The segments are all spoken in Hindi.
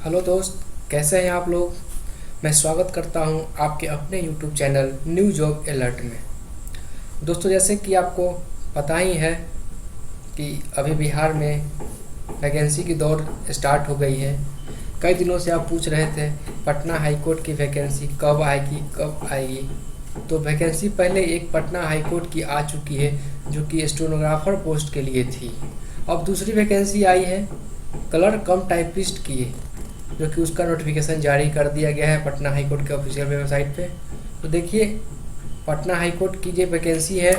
हेलो दोस्त, कैसे हैं आप लोग। मैं स्वागत करता हूं आपके अपने YouTube channel new job alert में। दोस्तों, जैसे कि आपको पता ही है कि अभी बिहार में वैकेंसी की दौड़ स्टार्ट हो गई है। कई दिनों से आप पूछ रहे थे पटना हाई कोर्ट की वैकेंसी कब आएगी। तो वैकेंसी पहले एक पटना हाई कोर्ट की आ चुकी है, जो कि स्टेनोग्राफर पोस्ट के लिए थी। अब दूसरी वैकेंसी आई है कलर कम टाइपिस्ट की, जो कि उसका नोटिफिकेशन जारी कर दिया गया है पटना हाई कोर्ट के ऑफिशियल वेबसाइट पे। तो देखिए, पटना हाई कोर्ट की जो वैकेंसी है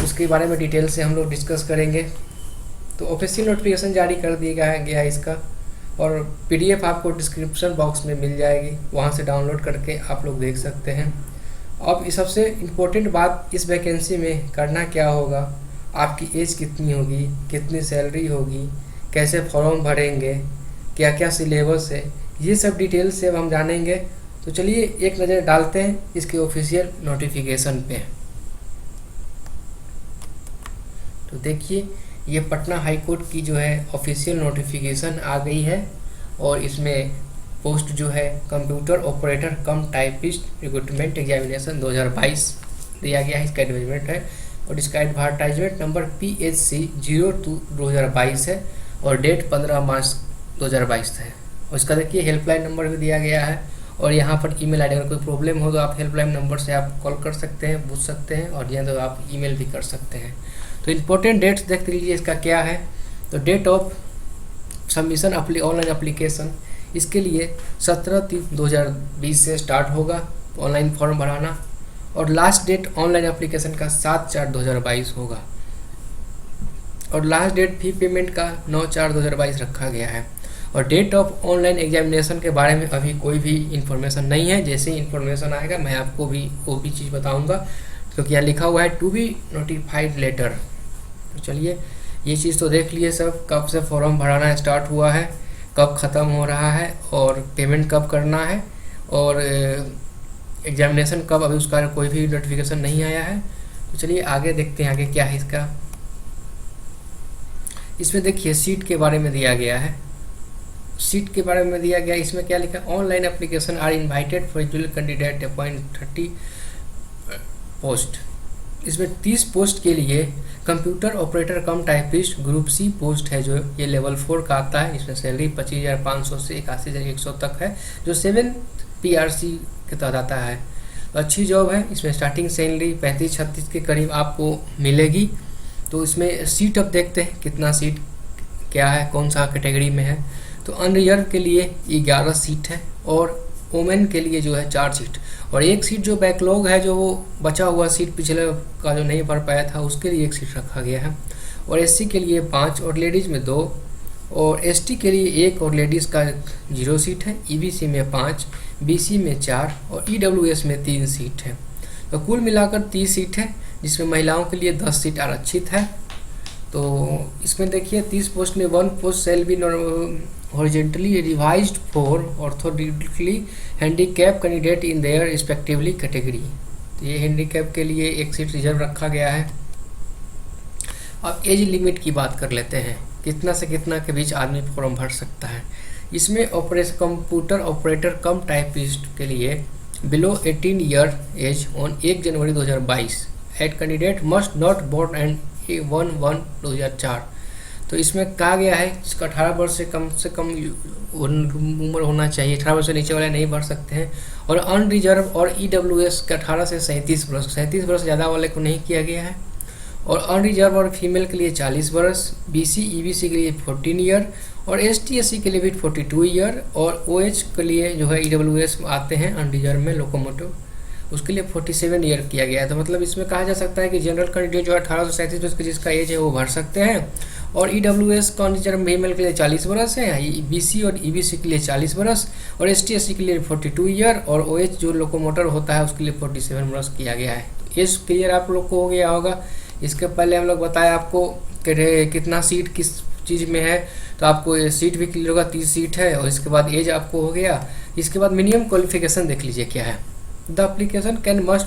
उसके बारे में डिटेल से हम लोग डिस्कस करेंगे। तो ऑफिशियल नोटिफिकेशन जारी कर दिया गया है इसका, और पीडीएफ आपको डिस्क्रिप्शन बॉक्स में मिल जाएगी, वहाँ से डाउनलोड करके आप लोग देख सकते हैं। अब इस सबसे इम्पोर्टेंट बात, इस वैकेंसी में करना क्या होगा, आपकी एज कितनी होगी, कितनी सैलरी होगी, कैसे फॉर्म भरेंगे, क्या क्या सिलेबस है, ये सब डिटेल से अब हम जानेंगे। तो चलिए एक नज़र डालते हैं इसके ऑफिशियल नोटिफिकेशन पे। तो देखिए, ये पटना हाई कोर्ट की जो है ऑफिशियल नोटिफिकेशन आ गई है, और इसमें पोस्ट जो है computer operator cum typist recruitment examination 2022 दिया गया है। इसका एडवर्टाइजमेंट है, और इसका एडवर्टाइजमेंट नंबर PHC 02/2022 है, और डेट 15 मार्च 2022 है। और इसका देखिए हेल्पलाइन नंबर भी दिया गया है, और यहाँ पर ईमेल आईडी, अगर कोई प्रॉब्लम हो तो आप हेल्पलाइन नंबर से आप कॉल कर सकते हैं, पूछ सकते हैं, और या तो आप ईमेल भी कर सकते हैं। तो इम्पोर्टेंट डेट्स देख लीजिए इसका क्या है। तो date of submission online application, इसके लिए 17/3/2020 से स्टार्ट होगा ऑनलाइन फॉर्म भराना, और लास्ट डेट ऑनलाइन एप्लीकेशन का 7/4/2022 होगा, और लास्ट डेट फी पेमेंट का 9/4/2022 रखा गया है। और डेट ऑफ ऑनलाइन एग्जामिनेशन के बारे में अभी कोई भी इन्फॉर्मेशन नहीं है। जैसे ही इन्फॉर्मेशन आएगा मैं आपको भी वो भी चीज़ बताऊंगा, क्योंकि यहाँ लिखा हुआ है टू बी नोटिफाइड लेटर। तो चलिए, ये चीज़ तो देख लिए सब, कब से फॉर्म भराना स्टार्ट हुआ है, कब ख़त्म हो रहा है, और पेमेंट कब करना है, और एग्जामिनेशन कब, अभी उसका कोई भी नोटिफिकेशन नहीं आया है। तो चलिए आगे देखते हैं आगे क्या है इसका। इसमें देखिए सीट के बारे में दिया गया है। सीट के बारे में दिया गया, इसमें क्या लिखा, online application are invited for eligible candidate appoint 30 post. इसमें 30 पोस्ट के लिए computer operator cum typist group C post है, जो ये लेवल 4 का आता है। इसमें सैलरी 25,500 से 81,100 तक है, जो 7 PRC के तहत आता है। तो अच्छी जॉब है। इसमें स्टार्टिंग सैलरी 35-36 के करीब आपको मिलेगी। तो इसमें सीट अब देखते हैं कितना सीट क्या है, कौन सा कैटेगरी में है। तो अनरिजर्व के लिए 11 सीट है, और वोमेन के लिए जो है 4 सीट, और एक सीट जो बैकलॉग है, जो वो बचा हुआ सीट पिछले का जो नहीं भर पाया था, उसके लिए एक सीट रखा गया है। और SC के लिए 5, और लेडीज़ में 2, और ST के लिए 1, और लेडीज़ का 0 सीट है। EBC में 5, BC में 4, और EWS में 3 सीट है। तो कुल मिलाकर 30 सीट है, जिसमें महिलाओं के लिए 10 सीट आरक्षित है। तो इसमें देखिए 30 पोस्ट में 1 post cell be horizontally revised for orthopaedically handicap candidate in their respectively category. तो ये हैंडीकैप के लिए एक सीट रिजर्व रखा गया है। अब एज लिमिट की बात कर लेते हैं, कितना से कितना के बीच आदमी फॉर्म भर सकता है। इसमें कंप्यूटर ऑपरेटर कम टाइपिस्ट के लिए below 18 year age on 1 January 2022 at candidate must not born and 1/1/2004। तो इसमें कहा गया है इसका 18 वर्ष से कम उम्र होना चाहिए, 18 वर्ष से नीचे वाले नहीं भर सकते हैं। और अनरिजर्व और EWS के 18 से 37 वर्ष, 37 वर्ष ज़्यादा वाले को नहीं किया गया है। और अनरिजर्व और फीमेल के लिए 40 वर्ष, BC EBC के लिए 14 ईयर, और ST SC के लिए भी 42 ईयर, और OH के लिए जो है EWS आते हैं अनरिजर्व में लोकोमोटिव, उसके लिए 47 ईयर किया गया है। तो मतलब इसमें कहा जा सकता है कि जनरल कैंडिडेट जो है 18 से 37 वर्ष जिसका एज है वो भर सकते हैं। और EWS कॉन्जर्व फीमेल के लिए 40 वर्ष है, BC और EBC के लिए 40 वर्ष, और ST SC के लिए 42 ईयर, और OH जो लोकोमोटर होता है उसके लिए 47 वर्ष किया गया है। तो एज क्लियर आप लोग को हो गया होगा। इसके पहले हम लोग बताया आपको कि कितना सीट किस चीज़ में है, तो आपको सीट भी क्लियर होगा, 30 सीट है, और इसके बाद एज आपको हो गया। इसके बाद मिनिमम क्वालिफिकेशन देख लीजिए क्या है। The application can must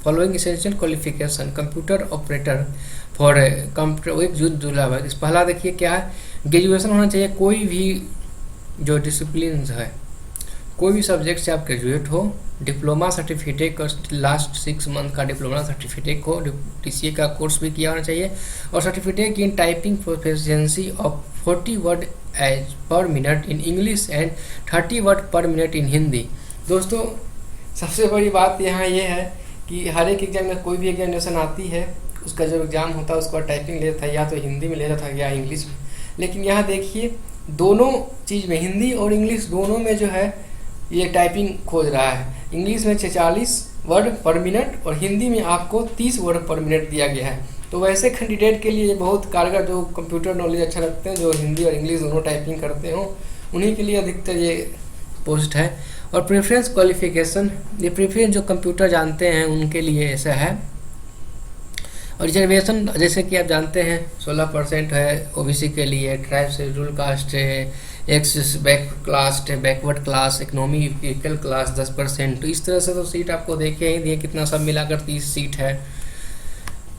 following essential qualification computer operator for computer. एक जून जुलाई। पहला देखिए क्या है, ग्रेजुएशन होना चाहिए कोई भी जो डिसिप्लिन है, कोई भी सब्जेक्ट से आप ग्रेजुएट हो, डिप्लोमा सर्टिफिकेट का लास्ट 6 मंथ का डिप्लोमा सर्टिफिकेट हो, टीसीए का कोर्स भी किया होना चाहिए, और certificate in typing proficiency of 40 word as per minute in English and 30 word per minute in Hindi. दोस्तों सबसे बड़ी बात यहाँ ये है कि हर एक एग्जाम में कोई भी एग्जामिनेशन आती है, उसका जो एग्ज़ाम होता है उसका टाइपिंग लेता है, या तो हिंदी में लेता था या इंग्लिश में। लेकिन यहाँ देखिए दोनों चीज़ में, हिंदी और इंग्लिश दोनों में जो है ये टाइपिंग खोज रहा है। इंग्लिश में 46 वर्ड पर मिनट और हिंदी में आपको 30 वर्ड पर मिनट दिया गया है। तो वैसे कैंडिडेट के लिए बहुत कारगर, जो कंप्यूटर नॉलेज अच्छा रखते हैं, जो हिंदी और इंग्लिश दोनों टाइपिंग करते हो, उन्हीं के लिए अधिकतर ये पोस्ट है। और प्रेफरेंस क्वालिफिकेशन, ये प्रेफरेंस जो कंप्यूटर जानते हैं उनके लिए ऐसा है। और रिजर्वेशन जैसे कि आप जानते हैं 16% है ओबीसी के लिए, ट्राइब शेड्यूल कास्ट है, x backward class, economy equal class 10%। तो इस तरह से तो सीट आपको देखिए ही दिए कितना, सब मिलाकर 30 सीट है।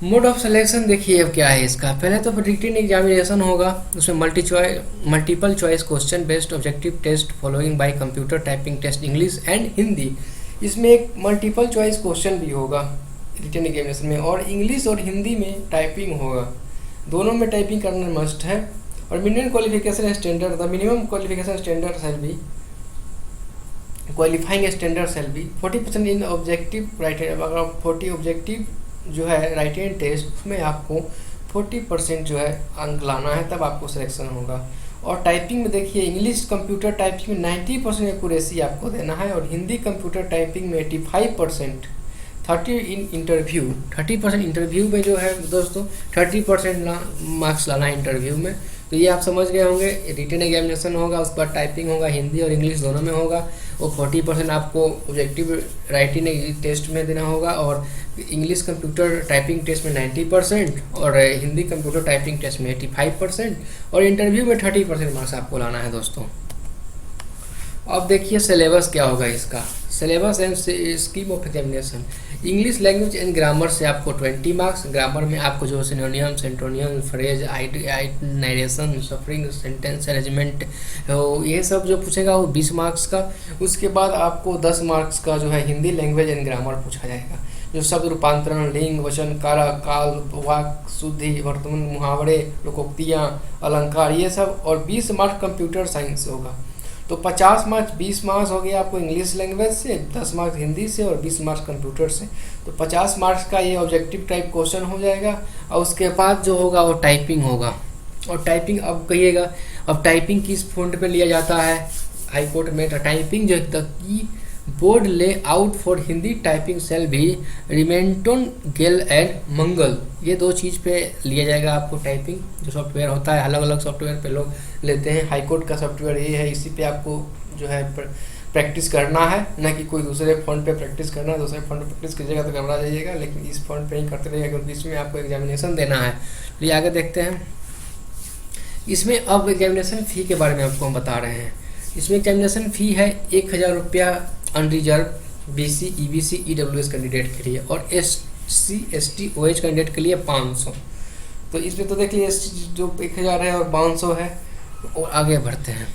मोड ऑफ सिलेक्शन देखिए अब क्या है इसका। पहले तो रिटन एग्जामिनेशन होगा, उसमें multiple choice question based objective test following by computer typing test English and Hindi. इसमें एक मल्टीपल चॉइस क्वेश्चन भी होगा रिटन एग्जामिनेशन में, और इंग्लिश और हिंदी में टाइपिंग होगा, दोनों में टाइपिंग करना मस्ट है। और minimum qualification standard, the minimum qualification standard shall be qualifying standard shall be 40% in objective writing. अगर 40 ऑब्जेक्टिव जो है राइटिंग टेस्ट, उसमें आपको 40% जो है अंक लाना है, तब आपको सिलेक्शन होगा। और टाइपिंग में देखिए इंग्लिश कंप्यूटर टाइपिंग में 90% एक्यूरेसी आपको देना है, और हिंदी कंप्यूटर टाइपिंग में 85%। 30% इंटरव्यू में जो है दोस्तों 30% मार्क्स लाना है इंटरव्यू में। तो ये आप समझ गए होंगे। रिटन एग्जामिनेशन होगा, उसके बाद टाइपिंग होगा, हिंदी और इंग्लिश दोनों में होगा, और 40% आपको ऑब्जेक्टिव राइटिंग टेस्ट में देना होगा, और इंग्लिश कंप्यूटर टाइपिंग टेस्ट में 90%, और हिंदी कंप्यूटर टाइपिंग टेस्ट में 85%, और इंटरव्यू में 30% मार्क्स आपको लाना है दोस्तों। अब देखिए सिलेबस क्या होगा इसका। Syllabus and scheme of examination, English language and grammar से आपको 20 मार्क्स, ग्रामर में आपको जो synonym, antonym, phrase, narration, suffering, sentence arrangement ये सब जो पूछेगा वो 20 मार्क्स का। उसके बाद आपको 10 मार्क्स का जो है हिंदी लैंग्वेज एंड ग्रामर पूछा जाएगा, जो शब्द रूपांतरण, लिंग, वचन, कारक, काल, वाक शुद्धि, वर्तमान, मुहावरे, लोकोक्तियाँ, अलंकार, ये सब। और 20 मार्क्स कंप्यूटर साइंस होगा। तो 50 मार्क्स, 20 मार्क्स हो गया आपको इंग्लिश लैंग्वेज से, 10 मार्क्स हिंदी से, और 20 मार्क्स कंप्यूटर से। तो 50 मार्क्स का ये ऑब्जेक्टिव टाइप क्वेश्चन हो जाएगा। और उसके बाद जो होगा वो टाइपिंग होगा। और टाइपिंग अब कहिएगा, अब टाइपिंग किस फॉन्ट पे लिया जाता है हाई कोर्ट में? टाइपिंग जो keyboard layout for Hindi typing cell भी रिमेंटन गेल एंड मंगल, ये 2 चीज़ पे लिया जाएगा आपको टाइपिंग। जो सॉफ्टवेयर होता है, अलग अलग सॉफ्टवेयर पे लोग लेते हैं, हाई कोर्ट का सॉफ्टवेयर ये है, इसी पे आपको जो है प्रैक्टिस करना है, न कि कोई दूसरे फ़ोन पे प्रैक्टिस करना है। दूसरे फ़ोन पे प्रैक्टिस कीजिएगा तो घबरा जाइएगा, लेकिन इस फ़ोन पे ही करते रहिएगा, क्योंकि इसमें आपको एग्जामिनेशन देना है। तो ये आगे देखते हैं। इसमें अब एग्जामिनेशन फ़ी के बारे में आपको हम बता रहे हैं। इसमें एग्जामिनेशन फ़ी है 1000 रुपया unreserved BC, EBC, EWS candidate के लिए, और SC, ST, OH कैंडिडेट के लिए 500। तो इसमें तो देखिए जो 1000 है और 500 है। और आगे बढ़ते हैं।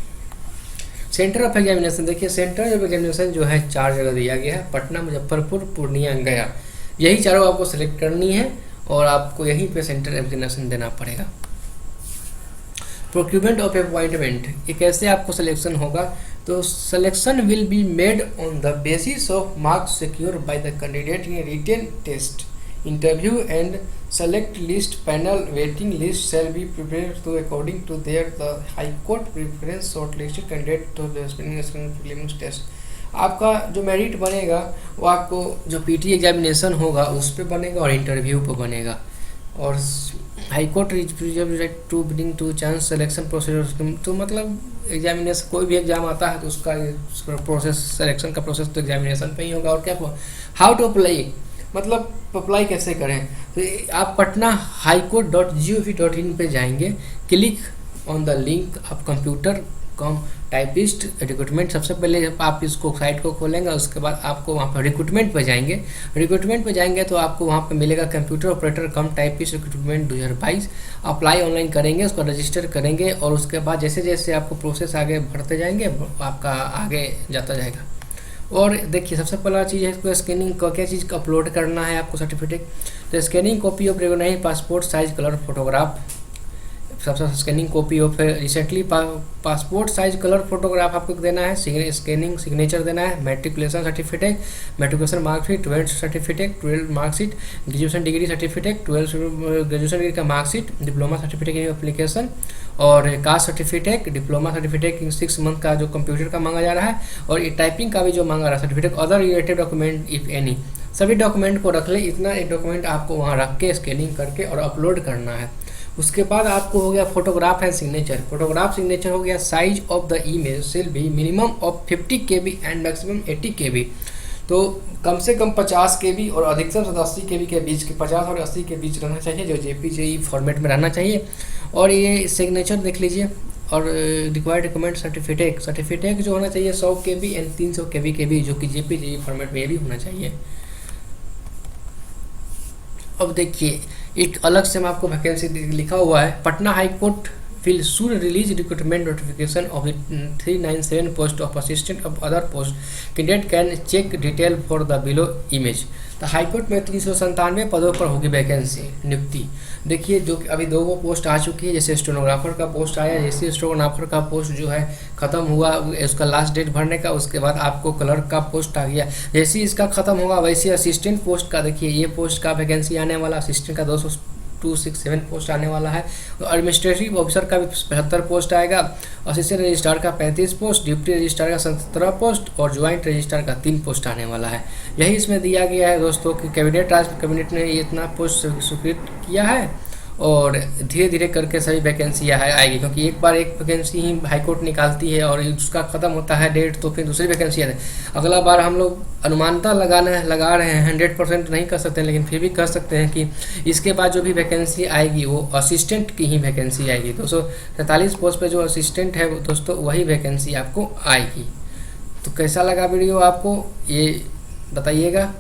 सेंटर ऑफ एग्जामिनेशन देखिए, सेंटर ऑफ एग्जामिनेशन जो है 4 जगह दिया गया है, पटना, मुजफ्फरपुर, पूर्णिया, गया। यही चारों आपको सेलेक्ट करनी है, और आपको यहीं पे सेंटर एग्जामिनेशन देना पड़ेगा। प्रोक्यूरमेंट ऑफ अपॉइंटमेंट, ये कैसे आपको सिलेक्शन होगा? तो selection will be made on the basis of marks secure by the candidate in written test interview and select list panel waiting list shall be prepared to according to their the high court preference shortlisted candidate to prelims test. आपका जो मेरिट बनेगा वो आपको जो PT एग्जामिनेशन होगा उस पर बनेगा, और इंटरव्यू पर बनेगा। और high court to bring to chance selection procedure, तो मतलब एग्जामिनेशन कोई भी एग्जाम आता है तो उसका प्रोसेस, सिलेक्शन का प्रोसेस तो एग्जामिनेशन पे ही होगा। और क्या हाउ टू अप्लाई, मतलब अप्लाई कैसे करें? तो आप पटना highcourt.gov.in पे जाएंगे, क्लिक ऑन द लिंक, आप कंप्यूटर कॉम टाइपिस्ट रिक्रूटमेंट। सबसे पहले आप इसको साइट को खोलेंगे, उसके बाद आपको वहाँ पर रिक्रूटमेंट पे जाएंगे। रिक्रूटमेंट पे जाएंगे तो आपको वहाँ पे मिलेगा computer operator cum typist recruitment 2022। Apply online करेंगे, उसको रजिस्टर करेंगे और उसके बाद जैसे जैसे आपको प्रोसेस आगे बढ़ते जाएंगे आपका आगे जाता जाएगा। और देखिए सबसे पहला चीज़ है इसको स्कैनिंग का क्या चीज़ अपलोड करना है आपको सर्टिफिकेट। तो scanning copy of recognised passport size colour photograph, सबसे scanning copy of recently passport size colour photograph आपको देना है। स्कैनिंग सिग्नेचर देना है। Matriculation certificate, matriculation marksheet, 12th certificate, 12 marksheet, graduation degree certificate, 12 graduation degree का मार्कशीट, डिप्लोमा सर्टिफिकेट की एप्लीकेशन और caste certificate, diploma certificate 6 month का जो कंप्यूटर का मांगा जा रहा है और ये टाइपिंग का भी जो मांगा रहा है certificate, other related document if any, सभी डॉक्यूमेंट को रख ले। इतना एक डॉक्यूमेंट आपको वहाँ रख के स्कैनिंग करके और अपलोड करना है। उसके बाद आपको हो गया photograph and signature. Photograph signature हो गया size of the image shall be minimum of 50 KB and maximum 80 KB। तो कम से कम 50 KB और अधिकतम 80 KB के बीच, 50 और 80 के बीच रहना चाहिए, जो JPG फॉर्मेट में रहना चाहिए। और ये सिग्नेचर देख लीजिए। और रिक्वायर्ड डॉक्यूमेंट सर्टिफिकेट जो होना चाहिए 100 KB एंड 300 KB के बीच, जो कि JPG फॉर्मेट में ये भी होना चाहिए। अब देखिए एक अलग से मैं आपको वैकेंसी लिखा हुआ है, Patna high court will soon release recruitment notification of the 397 post of assistant of other post. Candidate can check detail for the below image. तो हाईकोर्ट में 397 पदों पर होगी वैकेंसी नियुक्ति। देखिए जो अभी 2 पोस्ट आ चुकी है, जैसे स्टेनोग्राफर का पोस्ट आया, जैसे स्टेनोग्राफर का पोस्ट जो है ख़त्म हुआ उसका लास्ट डेट भरने का, उसके बाद आपको क्लर्क का पोस्ट आ गया। जैसे ही इसका ख़त्म होगा वैसे असिस्टेंट पोस्ट का देखिए ये पोस्ट का वैकेंसी आने वाला, असिस्टेंट का 267 पोस्ट आने वाला है। एडमिनिस्ट्रेटिव ऑफिसर का भी 75 पोस्ट आएगा, असिस्टेंट रजिस्ट्रार का 35 पोस्ट, डिप्टी रजिस्ट्रार का 17 पोस्ट और ज्वाइंट रजिस्ट्रार का 3 पोस्ट आने वाला है। यही इसमें दिया गया है दोस्तों कि कैबिनेट ने ये इतना पोस्ट स्वीकृत किया है और धीरे धीरे करके सभी वैकेंसी आएगी, क्योंकि एक बार एक वैकेंसी ही हाईकोर्ट निकालती है और उसका ख़त्म होता है डेट, तो फिर दूसरी वैकेंसी आती है। अगला बार हम लोग अनुमानता लगा रहे हैं, 100% नहीं कर सकते हैं, लेकिन फिर भी कह सकते हैं कि इसके बाद जो भी वैकेंसी आएगी वो असिस्टेंट की ही वैकेंसी आएगी। 243 पोस्ट पे जो असिस्टेंट है दोस्तों वही वैकेंसी आपको आएगी। तो कैसा लगा वीडियो आपको ये बताइएगा,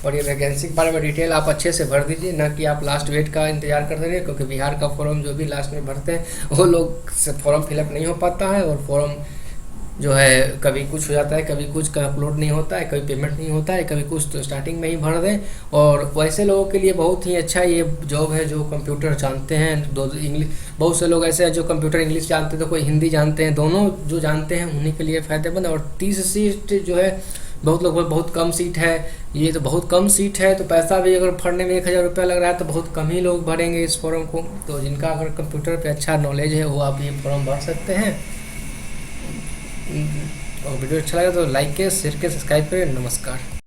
और ये वैकेंसी के बारे में डिटेल आप अच्छे से भर दीजिए, ना कि आप लास्ट वेट का इंतजार करते रहिए, क्योंकि बिहार का फॉर्म जो भी लास्ट में भरते हैं वो लोग से फॉर्म फिलअप नहीं हो पाता है और फॉर्म जो है कभी कुछ हो जाता है, कभी कुछ का अपलोड नहीं होता है, कभी पेमेंट नहीं होता है, कभी कुछ तो स्टार्टिंग में ही भर दें। और वैसे लोगों के लिए बहुत ही अच्छा ये जॉब है जो कंप्यूटर जानते हैं, इंग्लिश, बहुत से लोग ऐसे हैं जो कंप्यूटर इंग्लिश जानते हैं तो कोई हिंदी जानते हैं, दोनों जो जानते हैं उन्हीं के लिए फ़ायदेमंद। और 30 सीट जो है बहुत कम सीट है, ये तो बहुत कम सीट है, तो पैसा भी अगर भरने में 1000 रुपया लग रहा है तो बहुत कम ही लोग भरेंगे इस फॉर्म को। तो जिनका अगर कंप्यूटर पे अच्छा नॉलेज है वो आप ये फॉर्म भर सकते हैं। और वीडियो अच्छा लगा तो लाइक करें, शेयर करें, सब्सक्राइब करें। नमस्कार।